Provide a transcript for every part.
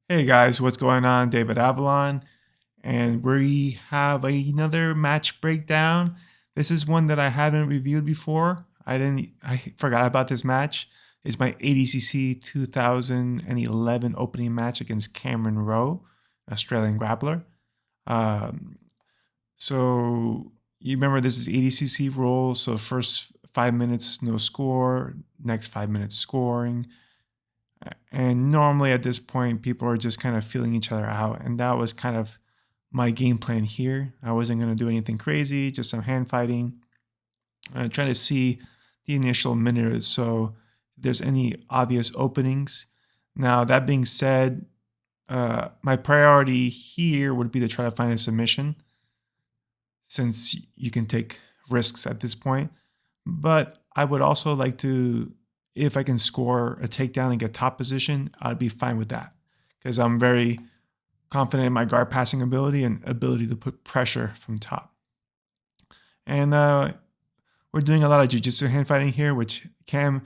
Hey guys, what's going on? David Avellan, and we have another match breakdown. This is one that I haven't reviewed before. I forgot about this match. It's my ADCC 2011 opening match against Cameron Rowe, Australian grappler. Um, so you remember this is ADCC rules. So first 5 minutes no score, next 5 minutes scoring. And normally at this point, people are just kind of feeling each other out. And that was kind of my game plan here. I wasn't going to do anything crazy, just some hand fighting, trying to see the initial minute or so if there's any obvious openings. Now, that being said, my priority here would be to try to find a submission since you can take risks at this point. But I would also like to, if I can score a takedown and get top position, I'd be fine with that because I'm very confident in my guard passing ability and ability to put pressure from top. And we're doing a lot of jiu-jitsu hand fighting here, which Cam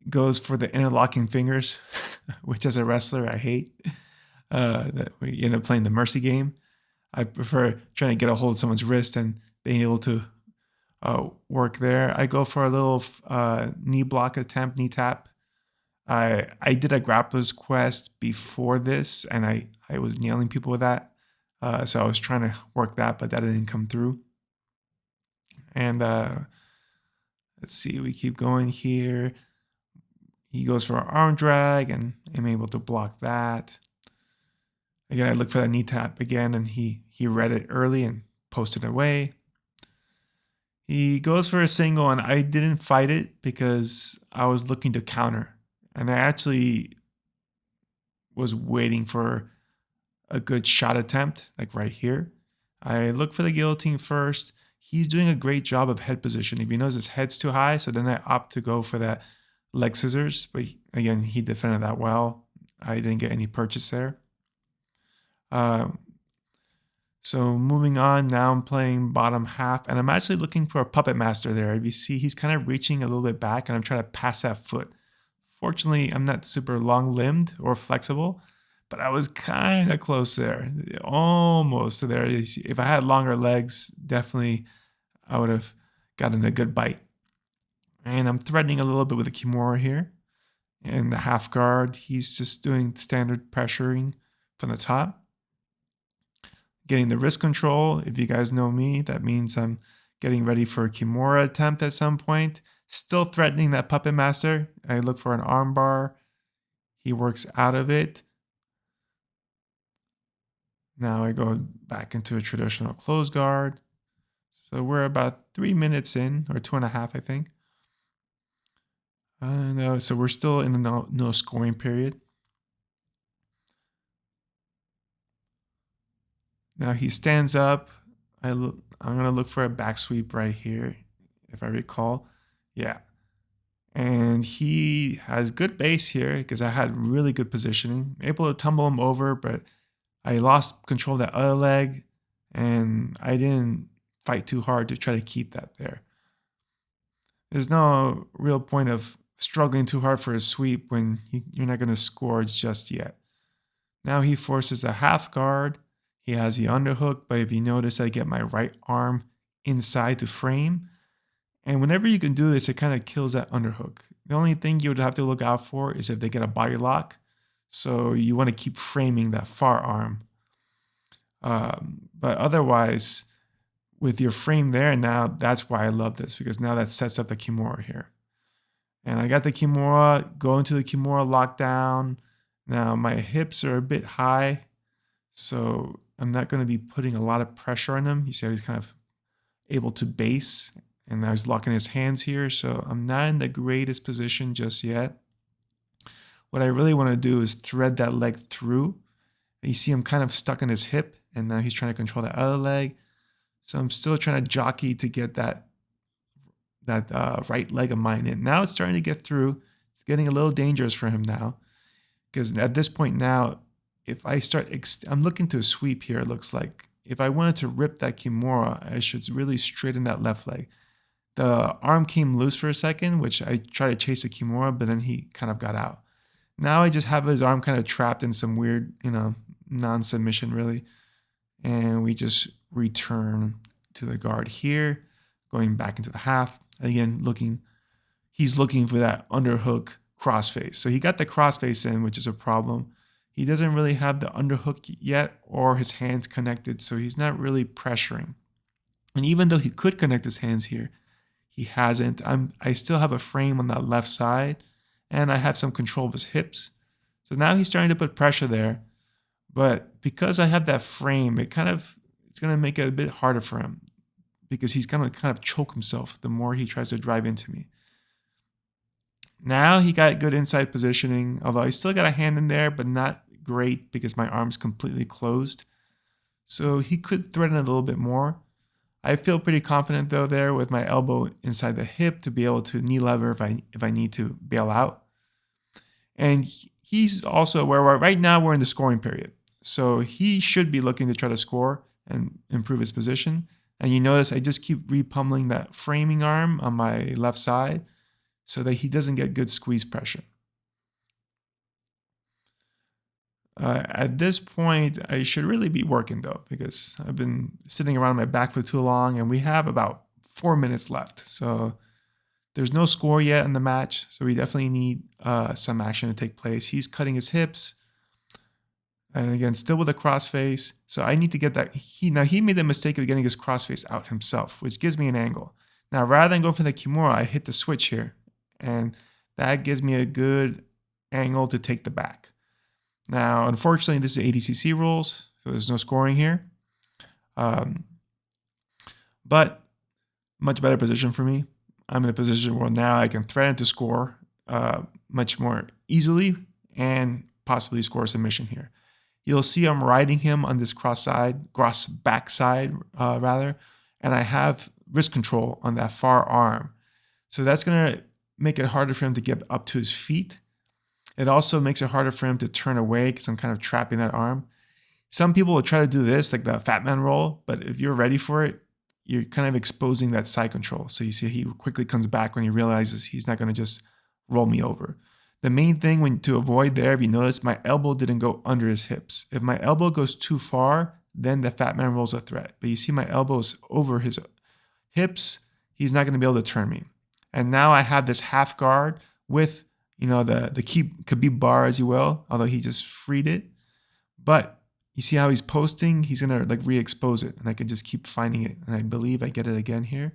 goes for the interlocking fingers, which as a wrestler I hate. That we end up playing the mercy game. I prefer trying to get a hold of someone's wrist and being able to work there. I go for a little knee block attempt, knee tap. I did a grappler's quest before this, and I was nailing people with that. So I was trying to work that, but that didn't come through. And let's see, we keep going here. He goes for an arm drag, and I'm able to block that. Again, I look for that knee tap again, and he read it early and posted away. He goes for a single, and I didn't fight it because I was looking to counter. And I actually was waiting for a good shot attempt, like right here. I look for the guillotine first. He's doing a great job of head position. If he knows his head's too high, so then I opt to go for that leg scissors. But again, he defended that well. I didn't get any purchase there. So moving on, now I'm playing bottom half, and I'm actually looking for a puppet master there. If you see, he's kind of reaching a little bit back, and I'm trying to pass that foot. Fortunately, I'm not super long-limbed or flexible, but I was kind of close there, almost there. If I had longer legs, definitely I would have gotten a good bite. And I'm threatening a little bit with a Kimura here. And the half guard, he's just doing standard pressuring from the top. Getting the wrist control, if you guys know me, that means I'm getting ready for a Kimura attempt at some point. Still threatening that puppet master. I look for an arm bar. He works out of it. Now I go back into a traditional close guard. So we're about 3 minutes in, or 2.5, I think. No, so we're still in the no scoring period. Now he stands up. I'm going to look for a back sweep right here, if I recall. Yeah. And he has good base here because I had really good positioning. Able to tumble him over, but I lost control of that other leg, and I didn't fight too hard to try to keep that there. There's no real point of struggling too hard for a sweep when you're not going to score just yet. Now he forces a half guard. He has the underhook, but if you notice, I get my right arm inside to frame. And whenever you can do this, it kind of kills that underhook. The only thing you would have to look out for is if they get a body lock. So you want to keep framing that far arm. But otherwise, with your frame there, now that's why I love this, because now that sets up the Kimura here. And I got the Kimura, go into the Kimura lockdown. Now my hips are a bit high, so I'm not going to be putting a lot of pressure on him. You see how he's kind of able to base, and I was locking his hands here, so I'm not in the greatest position just yet. What I really want to do is thread that leg through. You see him kind of stuck in his hip, and now he's trying to control that other leg. So I'm still trying to jockey to get that right leg of mine in. Now it's starting to get through. It's getting a little dangerous for him now, because at this point now, if I start, I'm looking to a sweep here, it looks like. If I wanted to rip that Kimura, I should really straighten that left leg. The arm came loose for a second, which I tried to chase the Kimura, but then he kind of got out. Now I just have his arm kind of trapped in some weird, non-submission really. And we just return to the guard here, going back into the half. Again, he's looking for that underhook crossface. So he got the crossface in, which is a problem. He doesn't really have the underhook yet or his hands connected, so he's not really pressuring. And even though he could connect his hands here, he hasn't. I still have a frame on that left side, and I have some control of his hips. So now he's starting to put pressure there. But because I have that frame, it's going to make it a bit harder for him because he's going to kind of choke himself the more he tries to drive into me. Now he got good inside positioning, although I still got a hand in there, but not great because my arm's completely closed. So he could threaten a little bit more. I feel pretty confident though there with my elbow inside the hip to be able to knee lever if I need to bail out. And he's also where right now we're in the scoring period. So he should be looking to try to score and improve his position. And you notice I just keep repummeling that framing arm on my left side so that he doesn't get good squeeze pressure. At this point, I should really be working though, because I've been sitting around my back for too long and we have about 4 minutes left. So there's no score yet in the match. So we definitely need some action to take place. He's cutting his hips. And again, still with a crossface. So I need to get that. He made the mistake of getting his crossface out himself, which gives me an angle. Now, rather than go for the Kimura, I hit the switch here. And that gives me a good angle to take the back. Now, unfortunately, this is ADCC rules, so there's no scoring here. But much better position for me. I'm in a position where now I can threaten to score much more easily and possibly score a submission here. You'll see I'm riding him on this cross backside, and I have wrist control on that far arm. So that's going to make it harder for him to get up to his feet. It also makes it harder for him to turn away because I'm kind of trapping that arm. Some people will try to do this, like the fat man roll, but if you're ready for it, you're kind of exposing that side control. So you see he quickly comes back when he realizes he's not going to just roll me over. The main thing to avoid there, if you notice, my elbow didn't go under his hips. If my elbow goes too far, then the fat man roll's a threat. But you see my elbow is over his hips, he's not going to be able to turn me. And now I have this half guard with the Khabib bar, as you will, although he just freed it. But you see how he's posting? He's going to like re-expose it, and I can just keep finding it. And I believe I get it again here.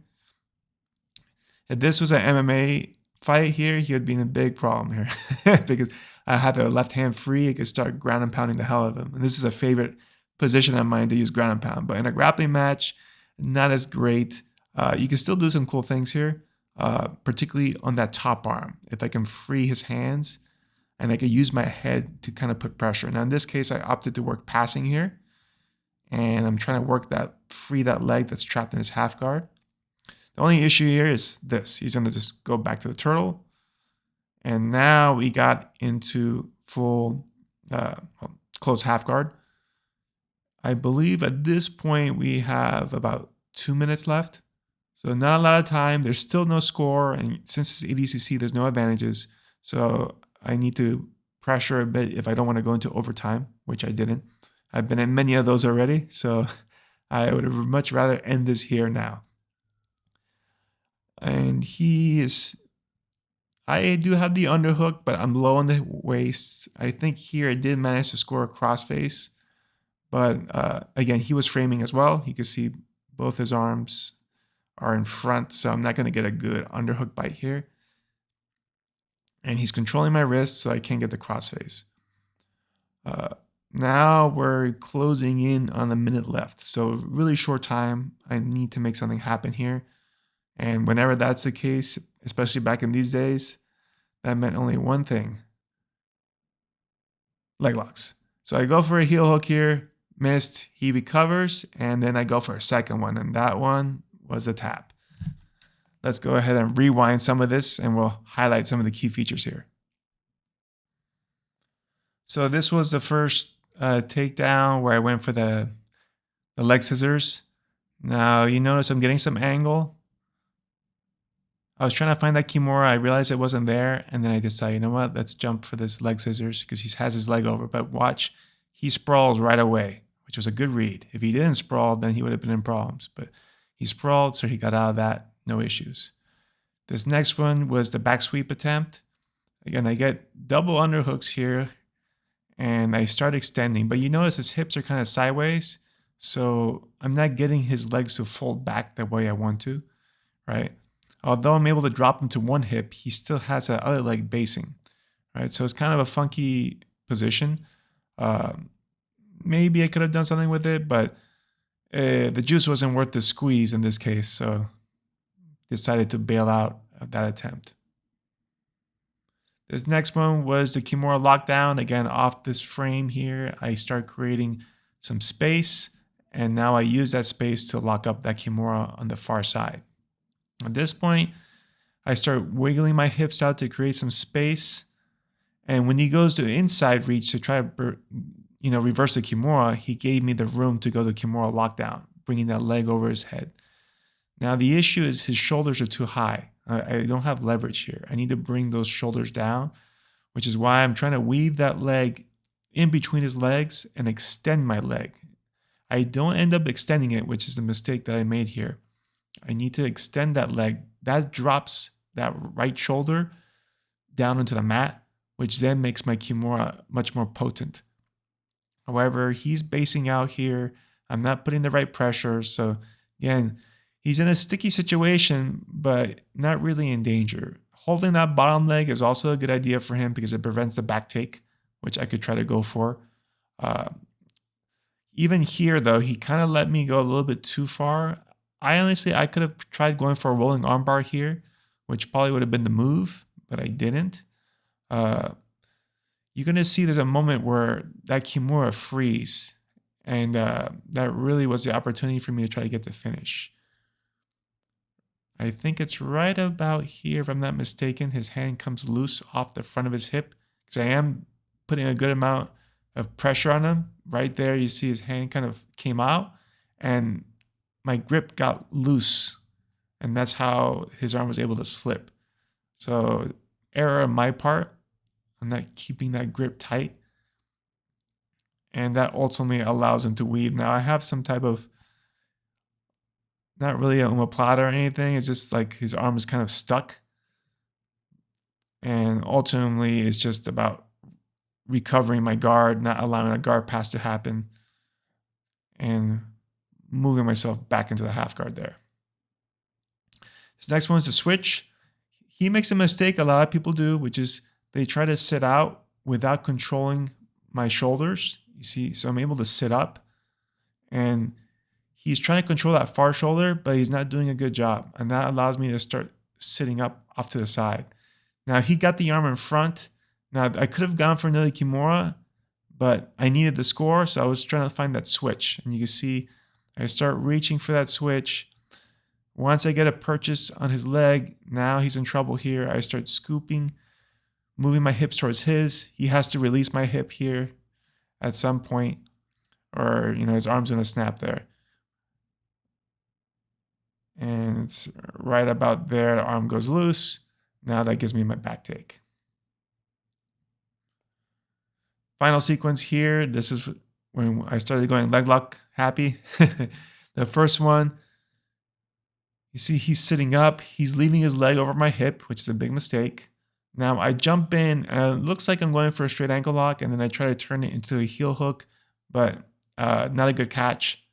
If this was an MMA fight here, he would be in a big problem here because I have the left hand free. I could start ground and pounding the hell out of him. And this is a favorite position of mine to use ground and pound. But in a grappling match, not as great. You can still do some cool things here. Particularly on that top arm. If I can free his hands and I can use my head to kind of put pressure. Now in this case, I opted to work passing here and I'm trying to free that leg that's trapped in his half guard. The only issue here is this. He's going to just go back to the turtle. And now we got into full close half guard. I believe at this point we have about 2 minutes left. So not a lot of time. There's still no score. And since it's ADCC, there's no advantages. So I need to pressure a bit if I don't want to go into overtime, which I didn't. I've been in many of those already. So I would have much rather end this here now. And I do have the underhook, but I'm low on the waist. I think here I did manage to score a crossface. But again, he was framing as well. You can see both his arms are in front, so I'm not going to get a good underhook bite here. And he's controlling my wrist, so I can't get the crossface. Now we're closing in on a minute left, so really short time. I need to make something happen here. And whenever that's the case, especially back in these days, that meant only one thing: leg locks. So I go for a heel hook here, missed, he recovers, and then I go for a second one, and that one was a tap. Let's go ahead and rewind some of this and we'll highlight some of the key features here. So this was the first takedown where I went for the leg scissors. Now you notice I'm getting some angle. I was trying to find that Kimura. I realized it wasn't there. And then I decided, you know what? Let's jump for this leg scissors because he has his leg over. But watch, he sprawls right away, which was a good read. If he didn't sprawl, then he would have been in problems. But he sprawled, so he got out of that. No issues. This next one was the back sweep attempt. Again, I get double underhooks here. And I start extending. But you notice his hips are kind of sideways. So I'm not getting his legs to fold back the way I want to, right? Although I'm able to drop him to one hip, he still has that other leg basing, right? So it's kind of a funky position. Maybe I could have done something with it, but the juice wasn't worth the squeeze in this case, so decided to bail out of that attempt. This next one was the Kimura Lockdown. Again, off this frame here, I start creating some space, and now I use that space to lock up that Kimura on the far side. At this point, I start wiggling my hips out to create some space. And when he goes to inside reach to try to reverse the Kimura, he gave me the room to go to Kimura Lockdown, bringing that leg over his head. Now, the issue is his shoulders are too high. I don't have leverage here. I need to bring those shoulders down, which is why I'm trying to weave that leg in between his legs and extend my leg. I don't end up extending it, which is the mistake that I made here. I need to extend that leg. That drops that right shoulder down into the mat, which then makes my Kimura much more potent. However, he's basing out here. I'm not putting the right pressure. So again, he's in a sticky situation, but not really in danger. Holding that bottom leg is also a good idea for him because it prevents the back take, which I could try to go for. Even here, though, he kind of let me go a little bit too far. I could have tried going for a rolling armbar here, which probably would have been the move, but I didn't. You're going to see there's a moment where that Kimura frees, and that really was the opportunity for me to try to get the finish. I think it's right about here, if I'm not mistaken. His hand comes loose off the front of his hip because I am putting a good amount of pressure on him. Right there, you see his hand kind of came out, and my grip got loose, and that's how his arm was able to slip. So error on my part. I'm not keeping that grip tight. And that ultimately allows him to weave. Now I have some type of, not really a omoplata or anything. It's just like his arm is kind of stuck. And ultimately it's just about recovering my guard, not allowing a guard pass to happen, and moving myself back into the half guard there. This next one is the switch. He makes a mistake a lot of people do, which is they try to sit out without controlling my shoulders. You see, so I'm able to sit up, and he's trying to control that far shoulder, but he's not doing a good job. And that allows me to start sitting up off to the side. Now he got the arm in front. Now I could have gone for another Kimura, but I needed the score. So I was trying to find that switch. And you can see I start reaching for that switch. Once I get a purchase on his leg, now he's in trouble here. I start scooping, moving my hips towards his. He has to release my hip here at some point, or his arm's gonna snap there. And it's right about there. The arm goes loose. Now that gives me my back take. Final sequence here. This is when I started going leg lock happy. The first one, you see he's sitting up. He's leaving his leg over my hip, which is a big mistake. Now I jump in, and it looks like I'm going for a straight ankle lock, and then I try to turn it into a heel hook, but not a good catch.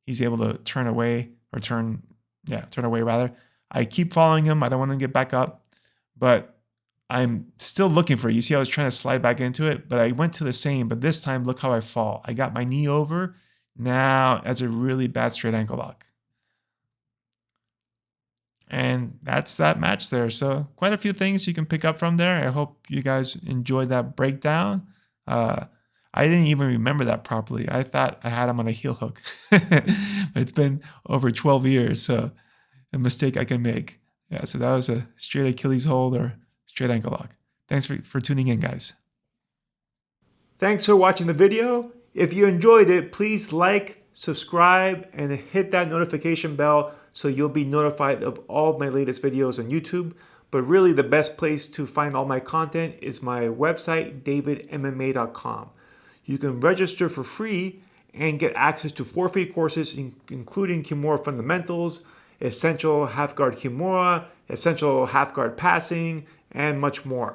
He's able to turn away rather. I keep following him. I don't want to get back up, but I'm still looking for it. You see, I was trying to slide back into it, but I went to the same, but this time, look how I fall. I got my knee over. Now that's a really bad straight ankle lock. And that's that match there. So quite a few things you can pick up from there. I hope you guys enjoyed that breakdown. I didn't even remember that properly. I thought I had him on a heel hook. It's been over 12 years, so a mistake I can make. Yeah, so that was a straight Achilles hold or straight ankle lock. Thanks for tuning in, guys. Thanks for watching the video. If you enjoyed it, please like, subscribe, and hit that notification bell so you'll be notified of all of my latest videos on YouTube. But really the best place to find all my content is my website, davidmma.com. You can register for free and get access to 4 free courses, including Kimura Fundamentals, Essential Half Guard Kimura, Essential Half Guard Passing, and much more.